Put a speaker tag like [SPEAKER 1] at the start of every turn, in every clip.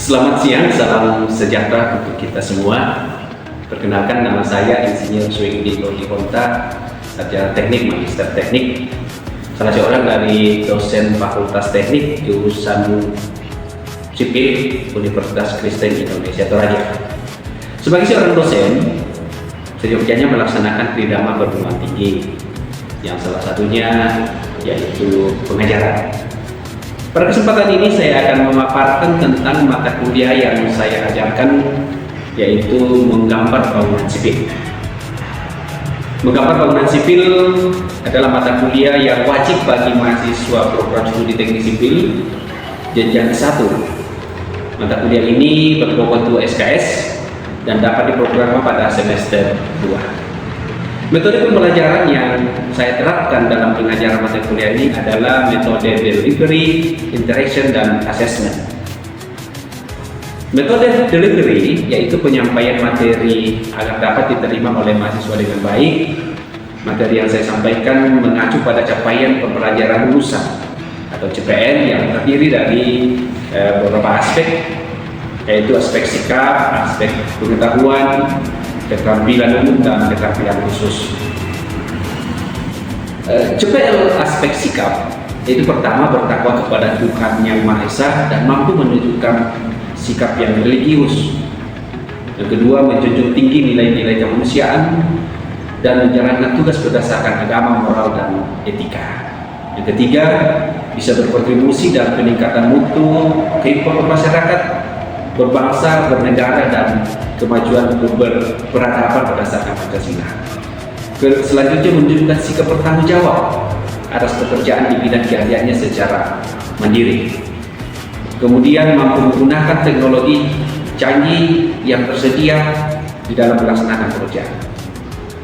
[SPEAKER 1] Selamat siang, salam sejahtera untuk kita semua. Perkenalkan, nama saya Insinyur Suwegdi Konta, sarjana teknik, magister teknik, salah seorang dari dosen Fakultas Teknik jurusan Sipil Universitas Kristen Indonesia Toraja. Sebagai seorang dosen, seyogyanya melaksanakan tridharma perguruan tinggi, yang salah satunya yaitu pengajaran. Pada kesempatan ini saya akan memaparkan tentang mata kuliah yang saya ajarkan, yaitu menggambar bangunan sipil. Menggambar bangunan sipil adalah mata kuliah yang wajib bagi mahasiswa program studi teknik sipil jenjang ke-1. Mata kuliah ini berbobot 2 SKS dan dapat diprogram pada semester 2. Metode pembelajaran yang saya terapkan dalam pengajaran mata kuliah ini adalah metode delivery, interaction, dan assessment. Metode delivery yaitu penyampaian materi agar dapat diterima oleh mahasiswa dengan baik. Materi yang saya sampaikan mengacu pada capaian pembelajaran lulusan atau CPN yang terdiri dari beberapa aspek, yaitu aspek sikap, aspek pengetahuan, keterampilan umum, dan keterampilan khusus. CPL aspek sikap yaitu pertama, bertakwa kepada Tuhan Yang Maha Esa dan mampu menunjukkan sikap yang religius. Yang kedua, menjunjung tinggi nilai-nilai kemanusiaan dan menjalankan tugas berdasarkan agama, moral, dan etika. Yang ketiga, bisa berkontribusi dalam peningkatan mutu kehidupan masyarakat, berbangsa, bernegara, dan kemajuan berperadaban berdasarkan Pancasila. Selanjutnya, menunjukkan sikap bertanggung jawab atas pekerjaan di bidang keahliannya secara mandiri. Kemudian, mampu menggunakan teknologi canggih yang tersedia di dalam melaksanakan pekerjaan.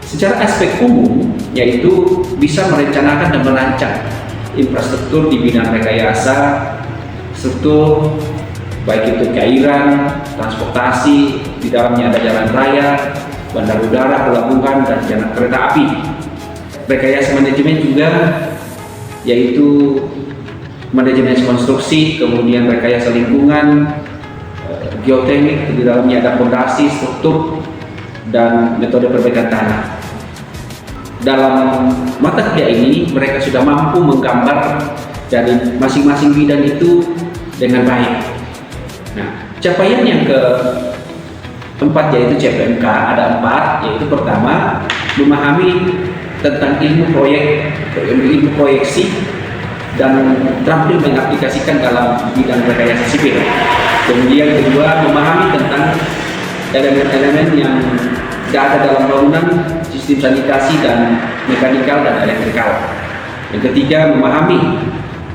[SPEAKER 1] Secara aspek umum, yaitu bisa merencanakan dan merancang infrastruktur di bidang rekayasa, struktur baik itu keairan, transportasi, di dalamnya ada jalan raya, bandar udara, pelabuhan, dan jalan kereta api. Rekayasa manajemen juga yaitu manajemen konstruksi, kemudian rekayasa lingkungan, geoteknik, di dalamnya ada fondasi, struktur, dan metode perbaikan tanah. Dalam mata kuliah ini mereka sudah mampu menggambar dari masing-masing bidang itu dengan baik. Nah, capaian yang keempat yaitu CPMK ada 4, yaitu pertama, memahami tentang ilmu proyeksi dan terampil mengaplikasikan dalam bidang rekayasa sipil. Kemudian kedua, memahami tentang elemen-elemen yang ada dalam bangunan, sistem sanitasi dan mekanikal dan elektrikal. Yang ketiga, memahami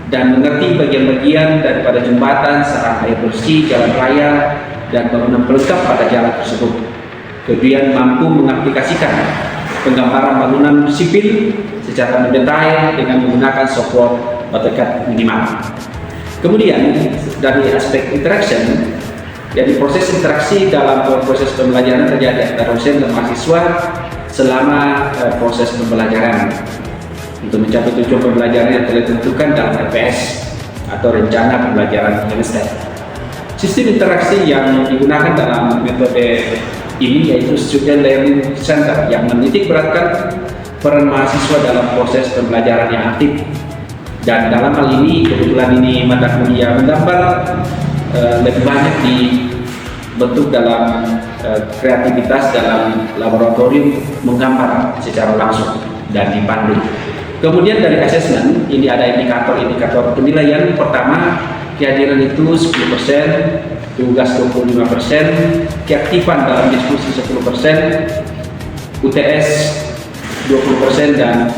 [SPEAKER 1] dan mengerti bagian-bagian daripada jembatan, saran air bersih, jalan raya, dan bangunan pelengkap pada jalan tersebut. Kemudian mampu mengaplikasikan penggambaran bangunan sipil secara mendetail dengan menggunakan software AutoCAD minimal. Kemudian dari aspek interaction, jadi proses interaksi dalam proses pembelajaran terjadi antara dosen dan mahasiswa selama proses pembelajaran. Untuk mencapai tujuan pembelajaran yang telah ditentukan dalam RPS atau rencana pembelajaran semester. Sistem interaksi yang digunakan dalam metode ini yaitu Student Learning Center yang menitik beratkan peran mahasiswa dalam proses pembelajaran yang aktif. Dan dalam hal ini, kebetulan ini mata kuliah menggambar lebih banyak dibentuk dalam kreativitas dalam laboratorium menggambar secara langsung dan dipandu. Kemudian dari assessment, ini ada indikator penilaian. Pertama, kehadiran itu 10%, tugas 25%, keaktifan dalam diskusi 10%, UTS 20%, dan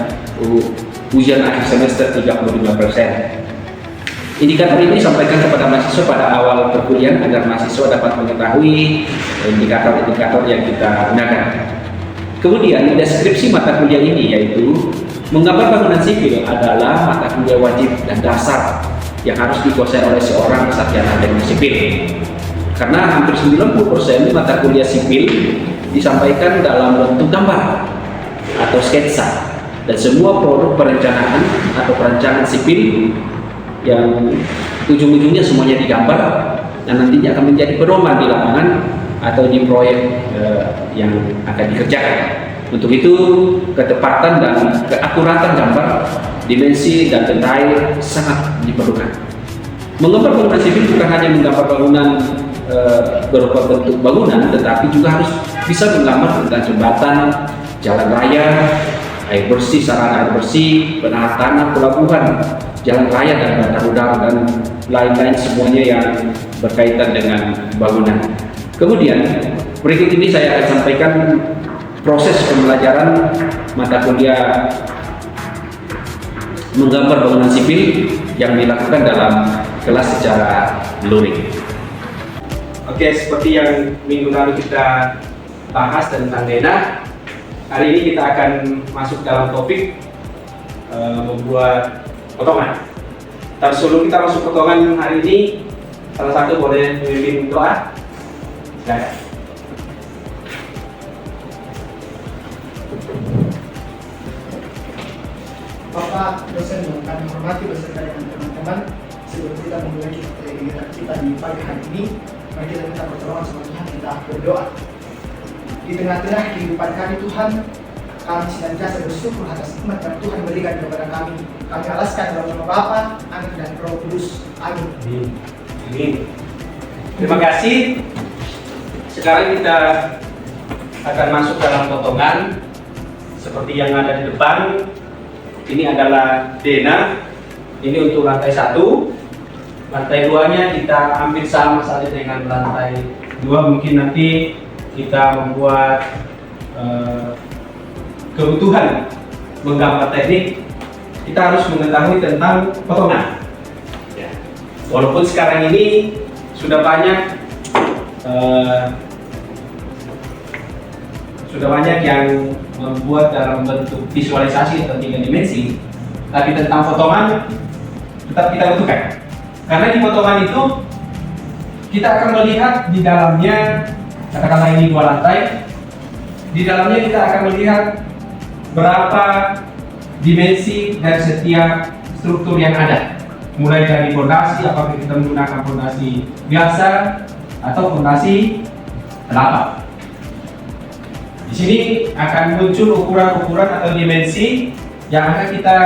[SPEAKER 1] ujian akhir semester 35%. Indikator ini disampaikan kepada mahasiswa pada awal perkuliahan agar mahasiswa dapat mengetahui indikator-indikator yang kita gunakan. Kemudian deskripsi mata kuliah ini yaitu menggambar bangunan sipil adalah mata kuliah wajib dan dasar yang harus dikuasai oleh seorang sarjana teknik sipil. Karena hampir 90% mata kuliah sipil disampaikan dalam bentuk gambar atau sketsa, dan semua produk perencanaan atau perancangan sipil yang ujung-ujungnya semuanya digambar dan nantinya akan menjadi pedoman di lapangan atau di proyek yang akan dikerjakan. Untuk itu, ketepatan dan keakuratan gambar, dimensi dan detail sangat diperlukan. Menggambar bangunan sipil bukan hanya menggambar bangunan berupa bentuk bangunan, tetapi juga harus bisa menggambar tentang jembatan, jalan raya, air bersih, sarana air bersih, penahan tanah, pelabuhan, jalan raya dan bandar udara, dan lain-lain semuanya yang berkaitan dengan bangunan. Kemudian, berikut ini saya akan sampaikan proses pembelajaran mata kuliah menggambar bangunan sipil yang dilakukan dalam kelas secara luring. Oke, seperti yang minggu lalu kita bahas tentang DENA, hari ini kita akan masuk dalam topik membuat potongan. Tapi sebelum kita masuk potongan hari ini, salah satu boleh memimpin doa. Silakan.
[SPEAKER 2] Bapak dosen yang kami hormati beserta dengan teman-teman, sebelum kita memulai kegiatan kita di pagi hari ini, mari kita minta pertolongan sama Tuhan, kita berdoa. Di tengah-tengah kehidupan kami Tuhan, kami senantiasa bersyukur atas nikmat yang Tuhan berikan kepada kami. Kami alaskan dalam nama Bapa, Anak dan Roh Kudus. Amin.
[SPEAKER 1] Amin. Terima kasih. Sekarang kita akan masuk dalam potongan seperti yang ada di depan. Ini adalah DENA. Ini untuk lantai 1. Lantai 2-nya kita ambil sama saja dengan lantai 2. Mungkin nanti kita membuat kebutuhan menggambar teknik, kita harus mengetahui tentang potongan. Ya. Walaupun sekarang ini sudah banyak yang membuat dalam bentuk visualisasi atau 3 dimensi, tapi tentang potongan tetap kita butuhkan. Karena di potongan itu kita akan melihat di dalamnya, katakanlah ini 2 lantai, di dalamnya kita akan melihat berapa dimensi dari setiap struktur yang ada, mulai dari fondasi, apakah kita menggunakan fondasi biasa atau fondasi telapa. Di sini akan muncul ukuran-ukuran atau dimensi yang akan kita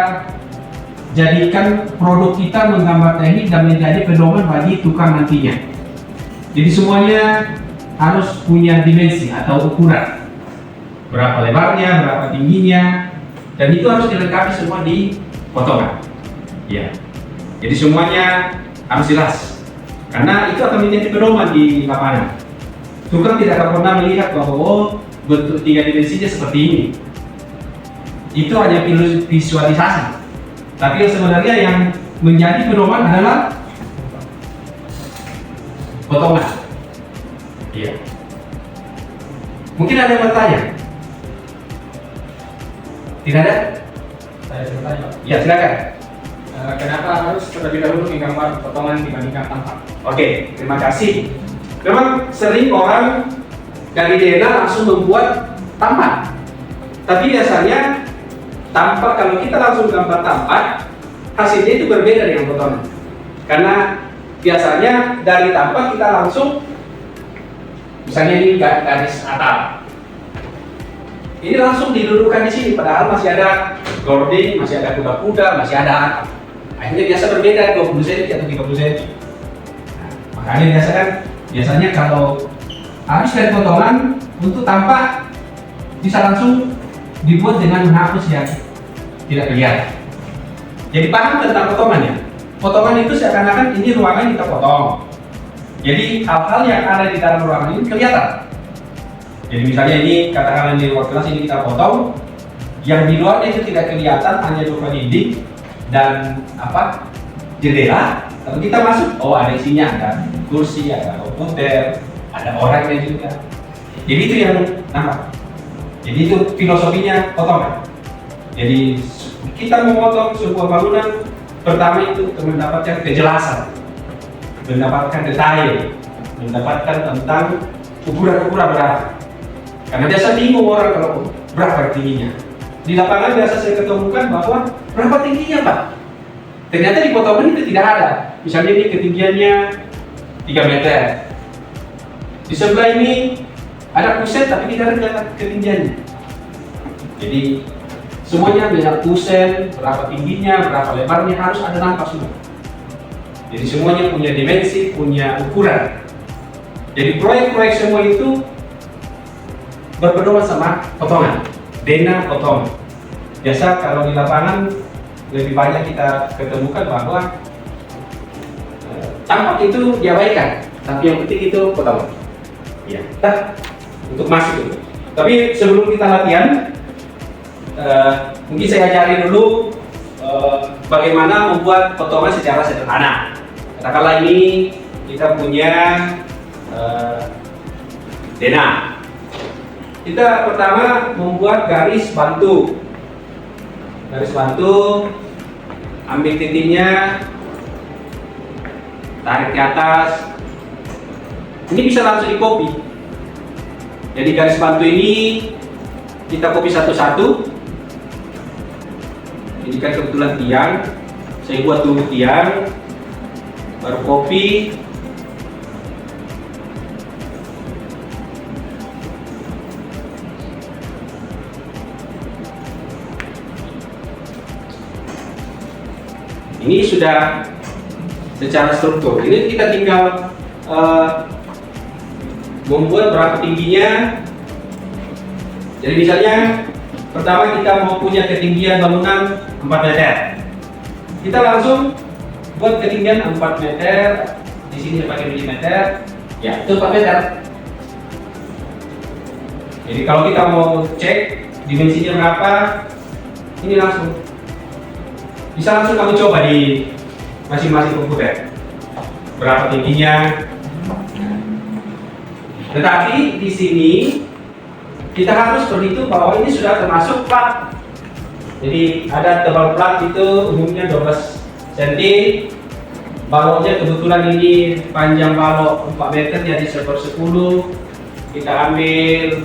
[SPEAKER 1] jadikan produk kita menggambar teknik dan menjadi pedoman bagi tukang nantinya. Jadi semuanya harus punya dimensi atau ukuran, berapa lebarnya, berapa tingginya, dan itu harus dilengkapi semua di potongan. Ya. Jadi semuanya harus jelas, karena itu akan menjadi pedoman di lapangan. Tukang tidak akan pernah melihat bahwa bentuk 3 dimensinya seperti ini. Itu hanya visualisasi. Tapi yang sebenarnya yang menjadi pedoman adalah potongan. Iya. Mungkin ada yang bertanya? Tidak ada?
[SPEAKER 3] Saya bertanya.
[SPEAKER 1] Ya, silakan.
[SPEAKER 3] Kenapa harus terlebih dahulu menggambar potongan dibandingkan tampak?
[SPEAKER 1] Oke, terima kasih. Memang sering orang dari DENA langsung membuat tampak. Tapi biasanya tampak, kalau kita langsung gambar tampak, hasilnya itu berbeda dengan potongan. Karena biasanya dari tampak kita langsung, misalnya ini garis atap, ini langsung didudukkan di sini, padahal masih ada gording, masih ada kuda-kuda, masih ada atap. Akhirnya biasa berbeda 20 cm atau 30 cm. Nah, makanya biasanya kalau habis dari potongan untuk tampak bisa langsung dibuat dengan menghapus yang tidak kelihatan. Jadi paham tentang potongannya. Potongan itu seakan-akan ini ruangan kita potong. Jadi hal-hal yang ada di dalam ruangan ini kelihatan. Jadi misalnya ini katakanlah di ruang kelas ini kita potong, yang di luarnya itu tidak kelihatan, hanya berupa dinding dan jendela. Kalau kita masuk, oh ada isinya, ada kursi, ada komputer, ada orangnya juga. Jadi itu yang nampak. Jadi itu filosofinya potongan. Jadi kita memotong sebuah bangunan, pertama itu untuk mendapatkan kejelasan, mendapatkan detail, mendapatkan tentang ukuran-ukuran berapa. Karena biasa bingung orang kalau berapa tingginya. Di lapangan biasa saya ketemukan bahwa berapa tingginya Pak? Ternyata di potongan itu tidak ada. Misalnya ini ketinggiannya 3 meter. Di sebelah ini ada puset tapi tidak ada ketinggiannya. Jadi semuanya dengan puset, berapa tingginya, berapa lebarnya harus ada nampak semua. Jadi semuanya punya dimensi, punya ukuran. Jadi proyek-proyek semua itu berpedoman sama potongan, denah potongan. Biasa kalau di lapangan lebih banyak kita ketemukan bahwa tampak itu diabaikan, tapi yang penting itu potongan. Ya, kita untuk masuk itu. Tapi sebelum kita latihan, mungkin saya ajari dulu bagaimana membuat potongan secara sederhana. Katakanlah ini kita punya denah. Kita pertama membuat garis bantu. Garis bantu, ambil titiknya, tarik ke atas. Ini bisa langsung di copy. Jadi garis bantu ini kita copy satu-satu. Ini kan kebetulan tiang, saya buat dulu tiang, baru copy. Ini sudah secara struktur. Ini kita tinggal membuat berapa tingginya. Jadi misalnya pertama kita mau punya ketinggian bangunan 4 meter. Kita langsung buat ketinggian 4 meter. Di sini pakai milimeter. Ya, itu 4 meter. Jadi kalau kita mau cek dimensinya berapa, ini langsung bisa langsung kamu coba di masing-masing komputer berapa tingginya. Tetapi di sini kita harus berhitung bahwa ini sudah termasuk plat. Jadi ada tebal plat itu umumnya 12 cm. Baloknya kebetulan ini panjang balok 4 meter jadi 1/10. Kita ambil,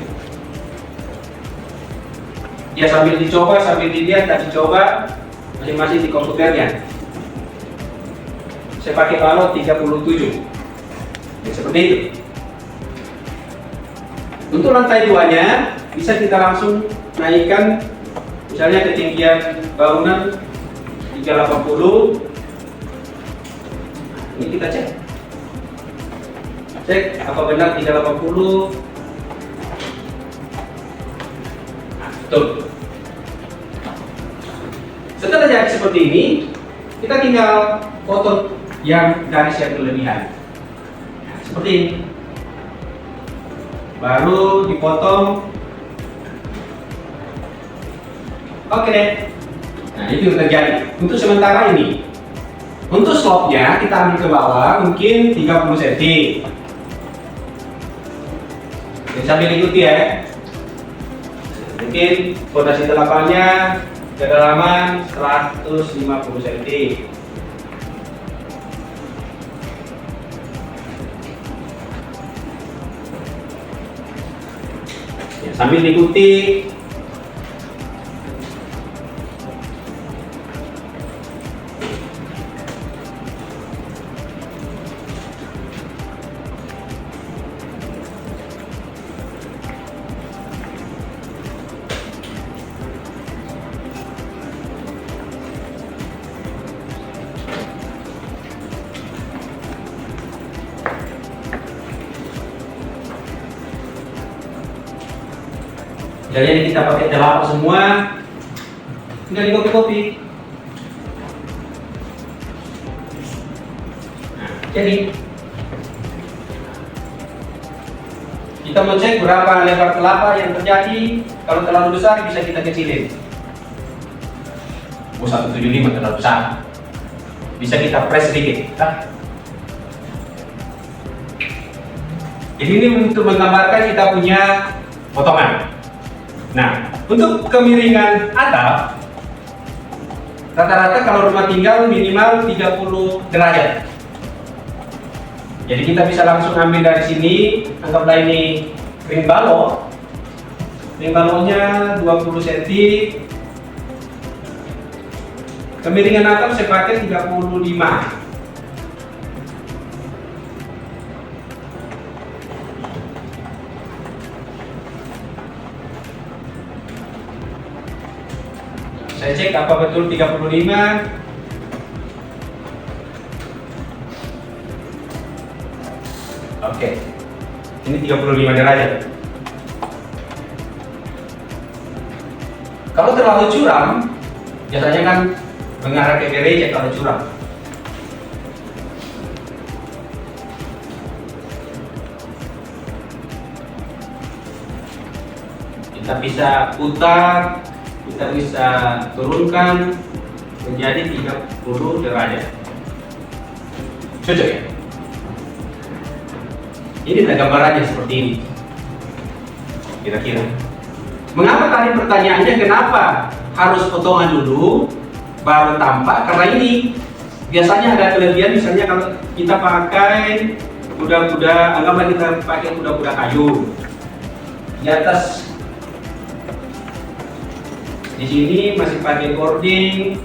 [SPEAKER 1] ya sambil dicoba, sambil dilihat dan dicoba masing-masing di komputernya. Saya pakai balok 37. Ya, seperti itu. Untuk lantai 2-nya bisa kita langsung naikkan, misalnya ketinggian bangunan 380. Ini kita cek apa benar 380. Betul. Setelah jadi seperti ini, kita tinggal potong yang garis yang kelebihan. Seperti ini. Baru dipotong. Oke deh. Nah, itu yang terjadi. Untuk sementara ini. Untuk slope-nya kita ambil ke bawah mungkin 30 cm. Jadi sambil ikuti ya. Mungkin fondasi telapannya kedalaman 150 cm. Ya, sambil diikuti. Jadi kita pakai telapor semua, tinggal di copy-copy. Nah, jadi kita mau cek berapa lebar kelapa yang terjadi. Kalau terlalu besar bisa kita kecilin. 175 terlalu besar, bisa kita press sedikit. Jadi ini untuk menggambarkan kita punya potongan. Nah, untuk kemiringan atap, rata-rata kalau rumah tinggal minimal 30 derajat. Jadi kita bisa langsung ambil dari sini, anggaplah ini ring balok. Ring baloknya 20 cm. Kemiringan atap saya pakai 35. Saya cek apa betul 35. Oke. Ini 35 derajat. Kalau terlalu curam, biasanya kan mengarah ke gereja kalau curam. Kita bisa putar, kita bisa turunkan menjadi 30 derajat. Cocok ya? Ini ada gambarannya seperti ini. Kira-kira. Mengapa tadi pertanyaannya kenapa harus potongan dulu baru tampak? Karena ini biasanya ada kelebihan, misalnya kalau kita pakai kuda-kuda, anggaplah kita pakai kuda-kuda kayu. Di atas di sini masih pakai boarding.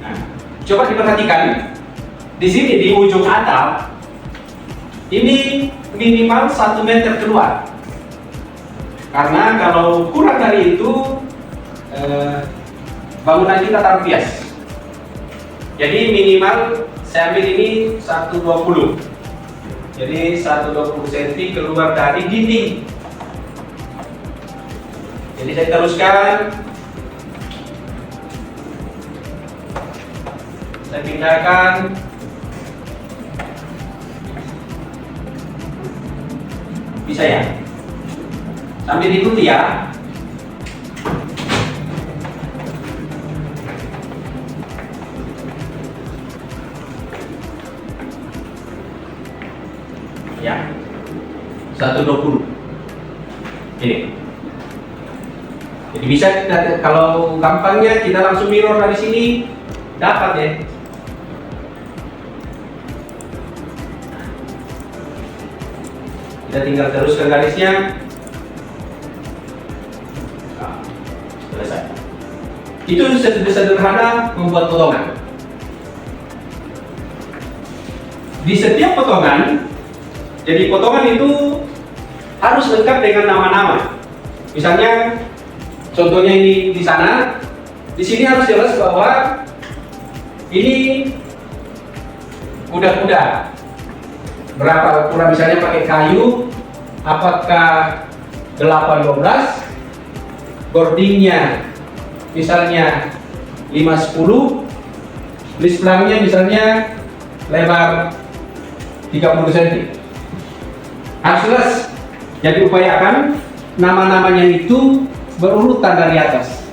[SPEAKER 1] Nah, coba diperhatikan di sini di ujung atap ini minimal 1 meter keluar. Karena kalau kurang dari itu bangunan kita terbias. Jadi minimal saya ambil ini 120. Jadi 120 cm keluar dari dinding. Jadi saya teruskan. Saya pindahkan. Bisa ya? Sambil diikuti ya. Ya, 120 ini. Jadi bisa kita, kalau gampangnya kita langsung mirror dari sini dapat ya. Kita tinggal teruskan garisnya. Nah, selesai. Itu sederhana membuat potongan. Di setiap potongan, jadi potongan itu harus lengkap dengan nama-nama. Misalnya, contohnya ini di sana, di sini harus jelas bahwa ini kuda-kuda. Berapa ukuran, misalnya pakai kayu, apakah 8-12, boardingnya misalnya 5-10, list pelangnya misalnya lebar 30 cm. Harus jelas. Jadi upayakan nama-namanya itu berurutan dari atas,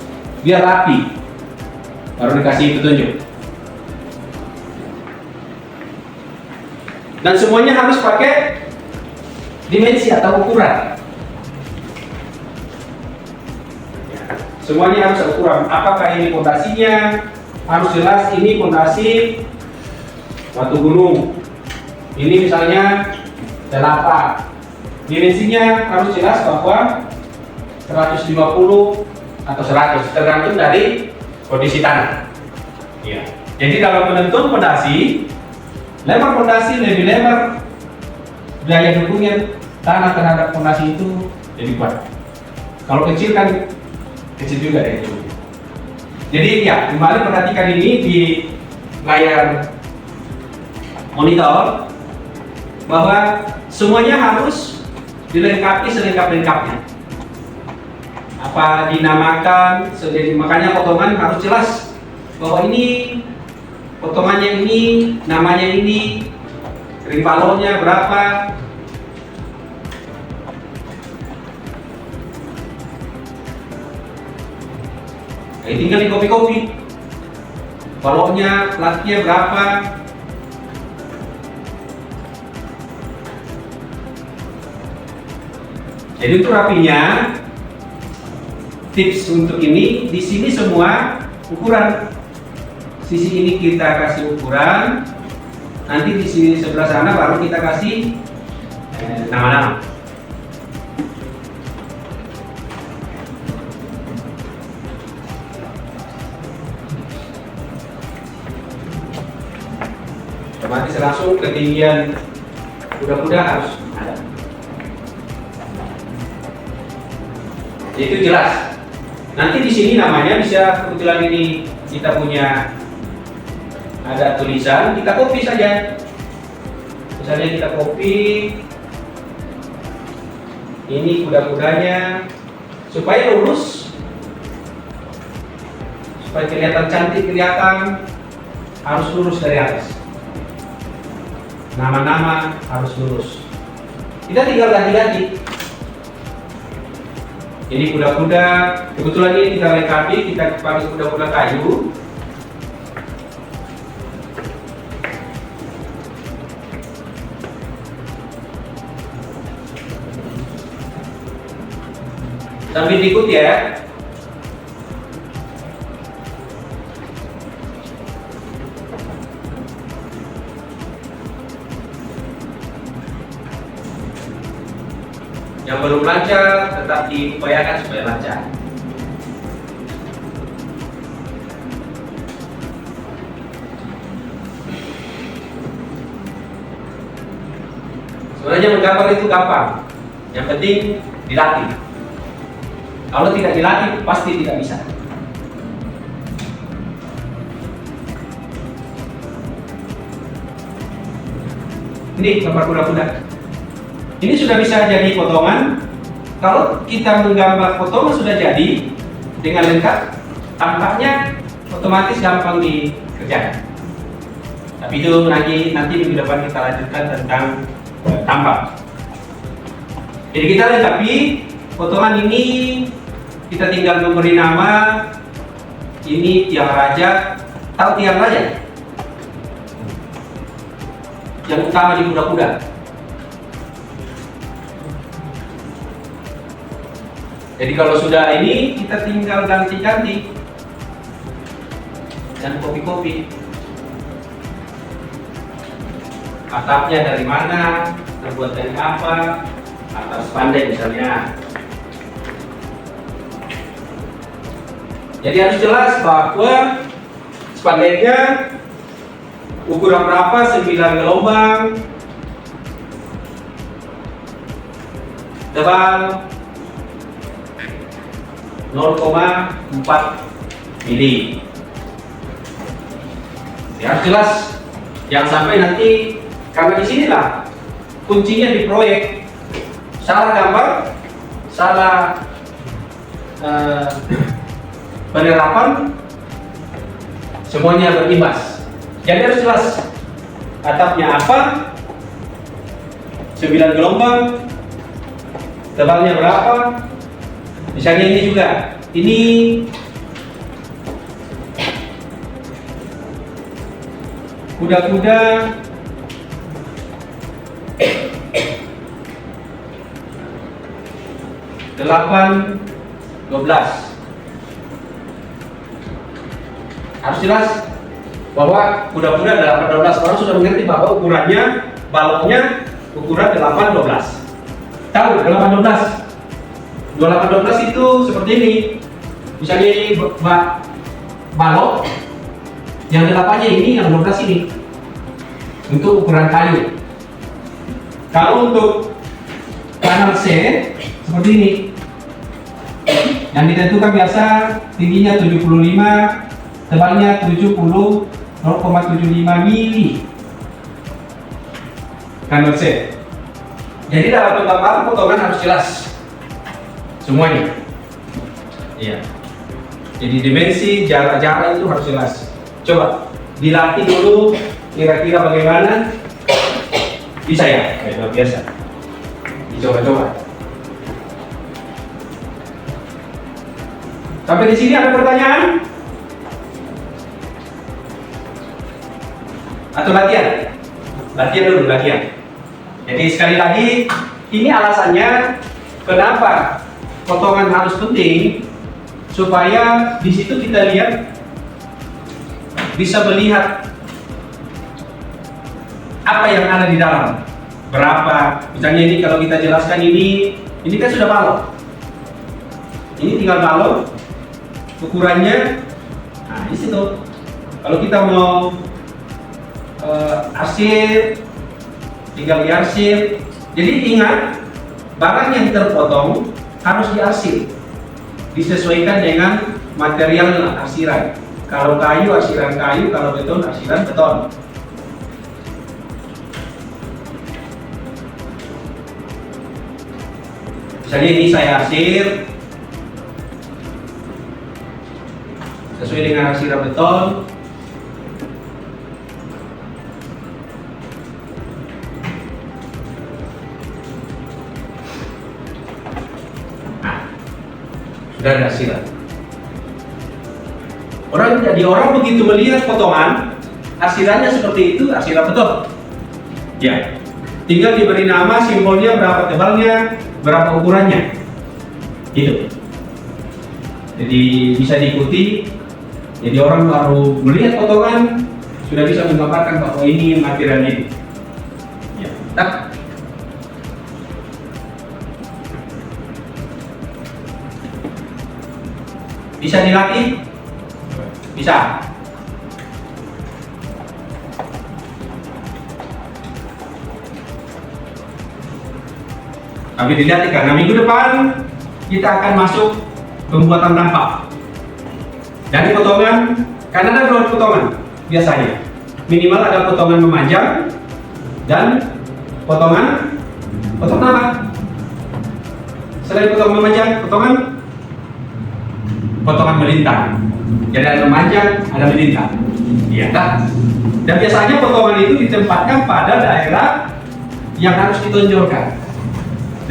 [SPEAKER 1] biar rapi, baru dikasih petunjuk. Dan semuanya harus pakai dimensi atau ukuran. Semuanya harus ukuran. Apakah ini fondasinya? Harus jelas ini fondasi batu gunung. Ini misalnya telapa. Dimensinya harus jelas bahwa 150 atau 100, tergantung dari kondisi tanah. Ya. Jadi dalam penentuan fondasi, lebar fondasi lebih lebar, daya dukungnya tanah terhadap fondasi itu lebih kuat. Kalau kecil kan kecil juga daya dukungnya. Jadi ya, kembali perhatikan ini di layar monitor bahwa semuanya harus dilengkapi selengkap-lengkapnya. Apa dinamakan, makanya potongan harus jelas bahwa ini potongannya ini, namanya ini, ring balonnya berapa. Tinggal di copy-copy. Balonnya, platnya berapa. Jadi untuk rapinya, tips untuk ini, di sini semua ukuran. Sisi ini kita kasih ukuran, nanti di sini sebelah sana baru kita kasih nama-nama. Otomatis langsung ketinggian kuda-kuda harus ada. Itu jelas. Nanti di sini namanya bisa, kebetulan ini kita punya ada tulisan, kita copy saja. Misalnya kita copy ini kuda-kudanya supaya lurus, supaya kelihatan cantik, kelihatan harus lurus dari atas. Nama-nama harus lurus. Kita tinggal ganti-ganti. Ini kuda-kuda, kebetulan ini kita lengkapi, kita pakai kuda-kuda kayu. Sambil diikuti ya. Yang belum lancar tetap diupayakan supaya lancar. Sebenarnya menggambar itu gampang, yang penting dilatih. Kalau tidak dilatih pasti tidak bisa. Ini gambar kuda-kuda. Ini sudah bisa jadi potongan. Kalau kita menggambar potongan sudah jadi dengan lengkap, tampaknya otomatis gampang dikerjakan. Tapi itu nanti minggu depan kita lanjutkan tentang tampak. Jadi kita lengkapi potongan ini, kita tinggal memberi nama. Ini tiang raja. Tahu tiang raja? Yang utama di kuda-kuda. Jadi kalau sudah ini, kita tinggal ganti-ganti dan copy-copy. Atapnya dari mana, terbuat dari apa, atap spandek misalnya. Jadi harus jelas bahwa spandeknya ukuran berapa, 9 gelombang, tebal 0,4 mili. Ya harus jelas, jangan sampai nanti, karena disinilah kuncinya di proyek, salah gambar, salah penerapan, semuanya berimbas. Jadi harus jelas atapnya apa, 9 gelombang, tebalnya berapa. Misalnya ini juga, ini kuda-kuda delapan 12. Harus jelas bahwa kuda-kuda 8-12. Orang sudah mengerti bahwa ukurannya, baloknya ukuran 8-12. Tahu 8-12? 28-12 itu seperti ini. Misalnya ini balok, yang 8-nya ini, yang 12 ini. Untuk ukuran kayu. Kalau untuk panel C seperti ini. Yang ditentukan biasa tingginya 75, tebalnya 70, 0,75 mili. Panel C. Jadi dalam penggambaran potongan harus jelas semuanya. Iya. Jadi dimensi, jarak-jarak itu harus jelas. Coba dilatih dulu, kira-kira bagaimana? Bisa ya? Kayak biasa. Dicoba-coba. Sampai di sini ada pertanyaan? Atau latihan? Latihan dulu, latihan. Jadi sekali lagi, ini alasannya kenapa potongan harus penting, supaya di situ kita lihat, bisa melihat apa yang ada di dalam, berapa. Misalnya ini kalau kita jelaskan ini kan sudah balok. Ini tinggal balok, ukurannya. Nah di situ. Kalau kita mau arsip, tinggal diarsip. Jadi ingat, barang yang terpotong harus diarsip. disesuaikan dengan material arsiran. Kalau kayu, arsiran kayu, kalau beton, arsiran beton. Misalnya ini saya arsir sesuai dengan arsiran beton. Nah, sudah ada arsiran. Orang begitu melihat potongan arsirannya seperti itu, arsiran beton. Ya, tinggal diberi nama, simbolnya, berapa tebalnya, berapa ukurannya, gitu. Jadi bisa diikuti. Jadi orang baru melihat potongan sudah bisa menggambarkan bahwa ini material ini. Ya, tak. Bisa dilatih? Bisa. Tapi dilihat karena minggu depan kita akan masuk pembuatan dampak. Dari potongan, karena ada dua potongan biasanya. Minimal ada potongan memanjang dan potongan apa? Selain potongan memanjang, potongan melintang. Jadi ada memanjang, ada melintang. Iya kan? Dan biasanya potongan itu ditempatkan pada daerah yang harus ditonjolkan.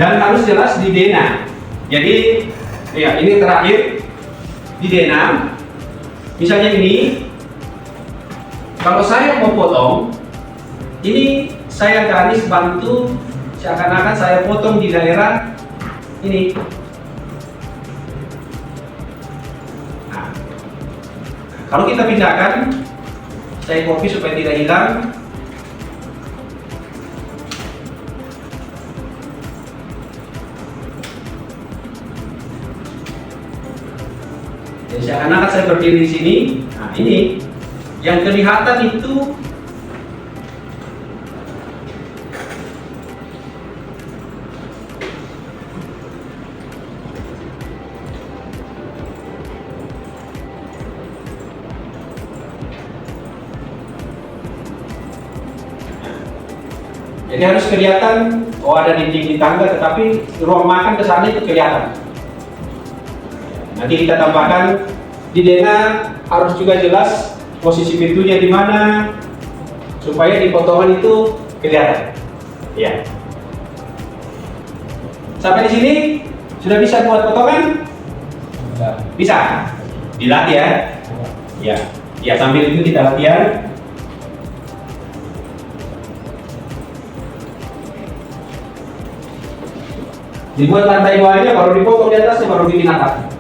[SPEAKER 1] Dan harus jelas di dena. Jadi, ya ini terakhir di dena. Misalnya ini, kalau saya mau potong, ini saya garis bantu seakan-akan saya potong di daerah ini. Nah, kalau kita pindahkan, saya copy supaya tidak hilang. Seakan-akan saya berdiri di sini. Nah, ini yang kelihatan itu jadi harus kelihatan. Oh, ada dinding di tangga, tetapi ruang makan ke sana itu kelihatan. Nanti kita tambahkan di dena, harus juga jelas posisi pintunya di mana supaya di potongan itu kelihatan. Ya. Sampai di sini sudah bisa buat potongan? Bisa. Dilatih ya. Ya. Ya, sambil itu kita latihan. Dibuat lantai bawahnya, baru dipotong di atasnya, baru bikin atap.